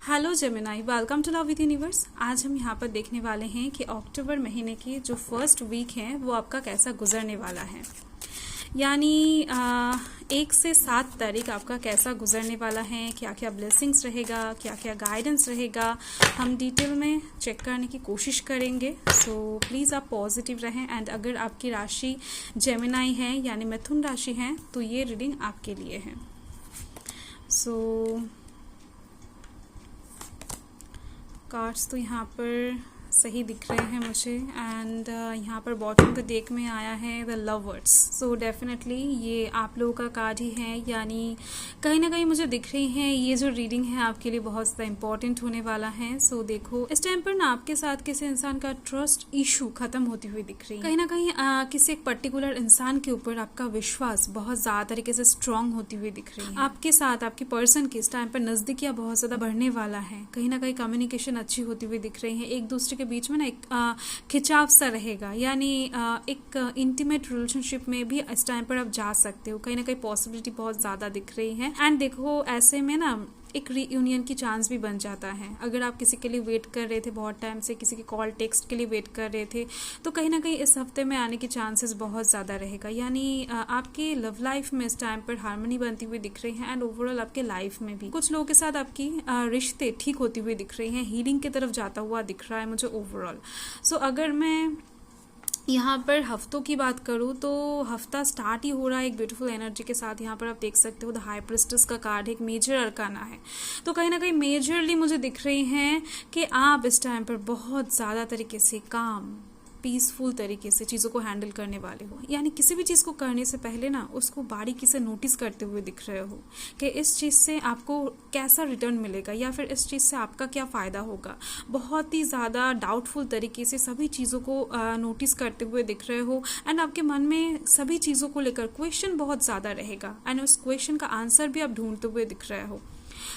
Hello Gemini, welcome to love with universe. आज हम यहाँ पर देखने वाले हैं कि अक्टूबर महीने की जो फर्स्ट वीक है वो आपका कैसा गुजरने वाला है। यानी 1 से 7 तारीख आपका कैसा गुजरने वाला है, क्या क्या ब्लेसिंग्स रहेगा, क्या क्या गाइडेंस रहेगा, हम डिटेल में चेक करने की कोशिश करेंगे। सो प्लीज़ आप पॉजिटिव रहें। एंड अगर आपकी राशि जेमिनाई है यानी मिथुन राशि है तो ये रीडिंग आपके लिए है। सो कार्ड्स तो यहाँ पर सही दिख रहे हैं मुझे। एंड यहाँ पर बॉटम पे देख में आया है द लवर्स। सो डेफिनेटली ये आप लोगों का कार्ड ही है, यानी कहीं ना कहीं मुझे दिख रही है ये जो रीडिंग है आपके लिए बहुत ज़्यादा इंपॉर्टेंट होने वाला है। सो देखो, इस टाइम पर ना आपके साथ किसी इंसान का ट्रस्ट इशू खत्म होती हुई दिख रही है। कहीं ना कहीं किसी एक पर्टिकुलर इंसान के ऊपर आपका विश्वास बहुत ज़्यादा तरीके से स्ट्रांग होती हुई दिख रही है। आपके साथ आपकी पर्सन की इस टाइम पर नज़दीकियाँ बहुत ज़्यादा बढ़ने वाला है। कहीं ना कहीं कम्युनिकेशन अच्छी होती हुई दिख रही है। एक दूसरे के बीच में ना एक खिंचाव सा रहेगा, यानी एक इंटीमेट रिलेशनशिप में भी इस टाइम पर आप जा सकते हो। कहीं ना कहीं पॉसिबिलिटी बहुत ज़्यादा दिख रही है। एंड देखो, ऐसे में ना एक रीयूनियन की चांस भी बन जाता है। अगर आप किसी के लिए वेट कर रहे थे बहुत टाइम से, किसी के कॉल टेक्स्ट के लिए वेट कर रहे थे, तो कहीं ना कहीं इस हफ्ते में आने की चांसेस बहुत ज़्यादा रहेगा। यानी आपके लव लाइफ में इस टाइम पर हार्मनी बनती हुई दिख रही है। एंड ओवरऑल आपके लाइफ में भी कुछ लोगों के साथ आपकी रिश्ते ठीक होती हुई दिख रही हैं, हीलिंग की तरफ जाता हुआ दिख रहा है मुझे ओवरऑल। सो अगर मैं यहाँ पर हफ्तों की बात करूँ तो हफ्ता स्टार्ट ही हो रहा है एक ब्यूटीफुल एनर्जी के साथ। यहाँ पर आप देख सकते हो द हाई प्रिस्टेस का कार्ड एक मेजर अरकाना है। तो कहीं ना कहीं मेजरली मुझे दिख रही हैं कि आप इस टाइम पर बहुत ज़्यादा तरीके से काम पीसफुल तरीके से चीज़ों को हैंडल करने वाले हो। यानी किसी भी चीज़ को करने से पहले ना उसको बारीकी से नोटिस करते हुए दिख रहे हो कि इस चीज़ से आपको कैसा रिटर्न मिलेगा या फिर इस चीज़ से आपका क्या फ़ायदा होगा। बहुत ही ज़्यादा डाउटफुल तरीके से सभी चीज़ों को नोटिस करते हुए दिख रहे हो। एंड आपके मन में सभी चीज़ों को लेकर क्वेश्चन बहुत ज़्यादा रहेगा एंड उस क्वेश्चन का आंसर भी आप ढूंढते हुए दिख रहे हो।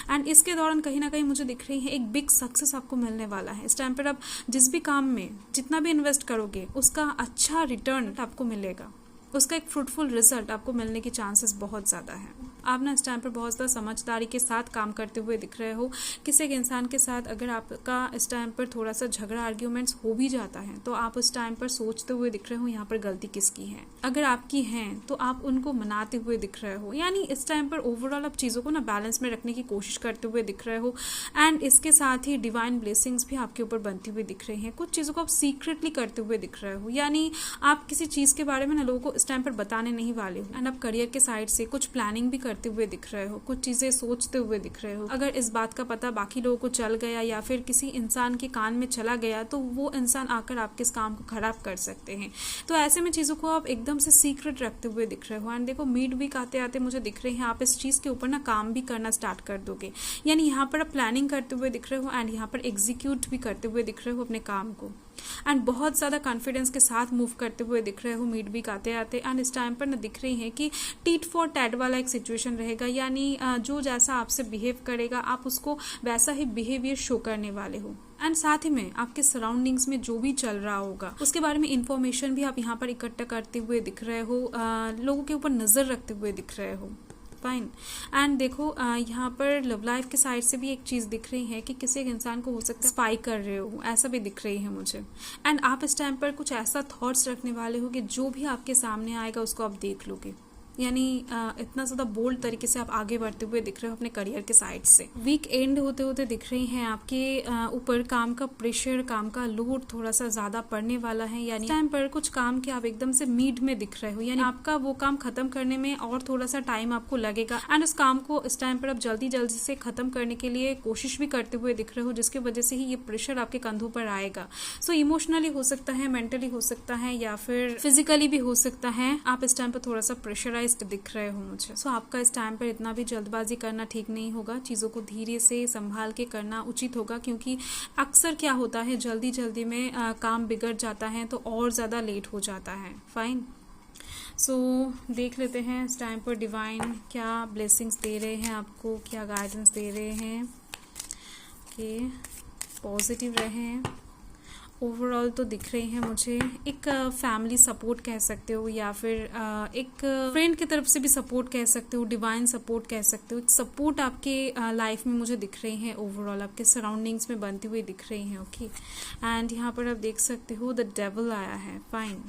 एंड इसके दौरान कहीं ना कहीं मुझे दिख रही है एक बिग सक्सेस आपको मिलने वाला है। इस टाइम पर आप जिस भी काम में जितना भी इन्वेस्ट करोगे उसका अच्छा रिटर्न आपको मिलेगा, उसका एक फ्रूटफुल रिजल्ट आपको मिलने की चांसेस बहुत ज़्यादा है। आप ना इस टाइम पर बहुत ज़्यादा समझदारी के साथ काम करते हुए दिख रहे हो। किसी एक इंसान के साथ अगर आपका इस टाइम पर थोड़ा सा झगड़ा आर्ग्यूमेंट्स हो भी जाता है तो आप उस टाइम पर सोचते हुए दिख रहे हो यहाँ पर गलती किसकी है। अगर आपकी है तो आप उनको मनाते हुए दिख रहे हो। यानी इस टाइम पर ओवरऑल आप चीज़ों को ना बैलेंस में रखने की कोशिश करते हुए दिख रहे हो। एंड इसके साथ ही डिवाइन ब्लेसिंग्स भी आपके ऊपर बनती हुई दिख रही हैं। कुछ चीज़ों को आप सीक्रेटली करते हुए दिख रहे हो, यानी आप किसी चीज़ के बारे में ना लोगों को इस टाइम पर बताने नहीं वाले हो। एंड आप करियर के साइड से कुछ प्लानिंग भी करते हुए दिख रहे हो, कुछ चीज़ें सोचते हुए दिख रहे हो। अगर इस बात का पता बाकी लोगों को चल गया या फिर किसी इंसान के कान में चला गया तो वो इंसान आकर आपके इस काम को खराब कर सकते हैं। तो ऐसे में चीज़ों को आप एकदम से सीक्रेट रखते हुए दिख रहे हो। एंड देखो, मिड वीक आते आते मुझे दिख रही है आप इस चीज़ के ऊपर ना काम भी करना स्टार्ट कर दोगे। यानी यहाँ पर आप प्लानिंग करते हुए दिख रहे हो एंड यहाँ पर एग्जीक्यूट भी करते हुए दिख रहे हो अपने काम को। एंड बहुत ज़्यादा कॉन्फिडेंस के साथ मूव करते हुए दिख रहे हो मिड वीक आते आते। एंड इस टाइम पर ना दिख रही है कि टीट फॉर टैट वाला एक सिचुएशन रहेगा, यानी जो जैसा आपसे बिहेव करेगा आप उसको वैसा ही बिहेवियर शो करने वाले हो। एंड साथ ही में आपके सराउंडिंग्स में जो भी चल रहा होगा उसके बारे में इंफॉर्मेशन भी आप यहाँ पर इकट्ठा करते हुए दिख रहे हो, लोगों के ऊपर नज़र रखते हुए दिख रहे हो। फाइन। एंड देखो, यहाँ पर लव लाइफ के साइड से भी एक चीज़ दिख रही है कि किसी एक इंसान को हो सकता है स्पाई कर रहे हो, ऐसा भी दिख रही है मुझे। एंड आप इस टाइम पर कुछ ऐसा थॉट्स रखने वाले हो कि जो भी आपके सामने आएगा उसको आप देख लोगे। यानी इतना ज़्यादा बोल्ड तरीके से आप आगे बढ़ते हुए दिख रहे हो अपने करियर के साइड से। वीक एंड होते होते दिख रही हैं आपके ऊपर काम का प्रेशर, काम का लोड थोड़ा सा ज़्यादा पड़ने वाला है। यानी टाइम पर कुछ काम के आप एकदम से मिड में दिख रहे हो, यानी आपका वो काम खत्म करने में और थोड़ा सा टाइम आपको लगेगा। एंड उस काम को इस टाइम पर आप जल्दी जल्दी से खत्म करने के लिए कोशिश भी करते हुए दिख रहे हो, जिसकी वजह से ही ये प्रेशर आपके कंधों पर आएगा। सो इमोशनली हो सकता है, मेंटली हो सकता है या फिर फिजिकली भी हो सकता है। आप इस टाइम पर थोड़ा सा प्रेशराइज दिख रहे हो मुझे। सो आपका इस टाइम पर इतना भी जल्दबाजी करना ठीक नहीं होगा। चीज़ों को धीरे से संभाल के करना उचित होगा, क्योंकि अक्सर क्या होता है जल्दी जल्दी में काम बिगड़ जाता है तो और ज़्यादा लेट हो जाता है। फाइन। सो देख लेते हैं इस टाइम पर डिवाइन क्या ब्लेसिंग्स दे रहे हैं आपको, क्या गाइडेंस दे रहे हैं कि पॉजिटिव रहें ओवरऑल तो दिख रहे हैं मुझे एक फैमिली सपोर्ट कह सकते हो, या फिर एक फ्रेंड की तरफ से भी सपोर्ट कह सकते हो, डिवाइन सपोर्ट कह सकते हो। एक सपोर्ट आपके लाइफ में मुझे दिख रहे हैं, ओवरऑल आपके सराउंडिंग्स में बनती हुई दिख रही हैं। ओके, एंड यहाँ पर आप देख सकते हो द डेविल आया है। फाइन,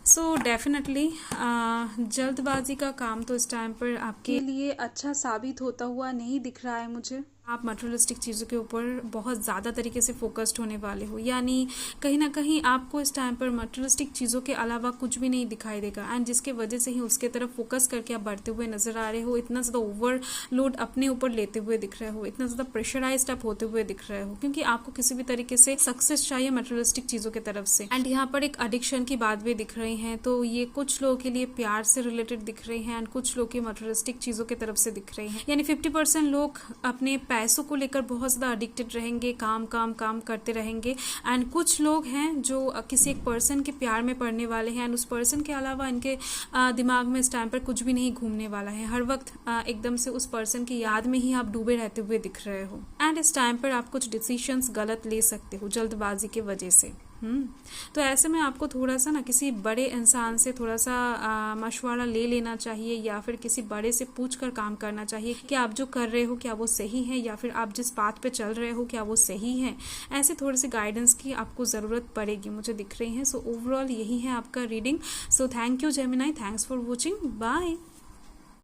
सो डेफिनेटली जल्दबाजी का काम तो इस टाइम पर आपके लिए अच्छा साबित होता हुआ नहीं दिख रहा है मुझे। आप मटेरियलिस्टिक चीज़ों के ऊपर बहुत ज़्यादा तरीके से फोकस्ड होने वाले हो, यानी कहीं ना कहीं आपको इस टाइम पर मटेरियलिस्टिक चीज़ों के अलावा कुछ भी नहीं दिखाई देगा, एंड जिसके वजह से ही उसके तरफ फोकस करके आप बढ़ते हुए नजर आ रहे हो। इतना ज़्यादा ओवरलोड अपने ऊपर लेते हुए दिख रहे हो, इतना ज़्यादा प्रेशराइज्ड आप होते हुए दिख रहे हो, क्योंकि आपको किसी भी तरीके से सक्सेस चाहिए मटेरियलिस्टिक चीज़ों की तरफ से। एंड यहाँ पर एक एडिक्शन की बात भी दिख रही है, तो ये कुछ लोगों के लिए प्यार से रिलेटेड दिख रही है, एंड कुछ लोग की मटेरियलिस्टिक चीज़ों की तरफ से दिख रही है। यानी 50% लोग अपने पैसों को लेकर बहुत ज़्यादा एडिक्टेड रहेंगे, काम काम काम करते रहेंगे, एंड कुछ लोग हैं जो किसी एक पर्सन के प्यार में पड़ने वाले हैं, एंड उस पर्सन के अलावा इनके दिमाग में इस टाइम पर कुछ भी नहीं घूमने वाला है। हर वक्त एकदम से उस पर्सन की याद में ही आप डूबे रहते हुए दिख रहे हो, एंड इस टाइम पर आप कुछ डिसीजंस गलत ले सकते हो जल्दबाजी की वजह से। तो ऐसे में आपको थोड़ा सा ना किसी बड़े इंसान से थोड़ा सा मशवरा ले लेना चाहिए, या फिर किसी बड़े से पूछ कर काम करना चाहिए कि आप जो कर रहे हो क्या वो सही है, या फिर आप जिस बात पे चल रहे हो क्या वो सही है। ऐसे थोड़ी सी गाइडेंस की आपको ज़रूरत पड़ेगी, मुझे दिख रही है। सो ओवरऑल यही है आपका reading. So thank you Gemini, thanks for watching, bye.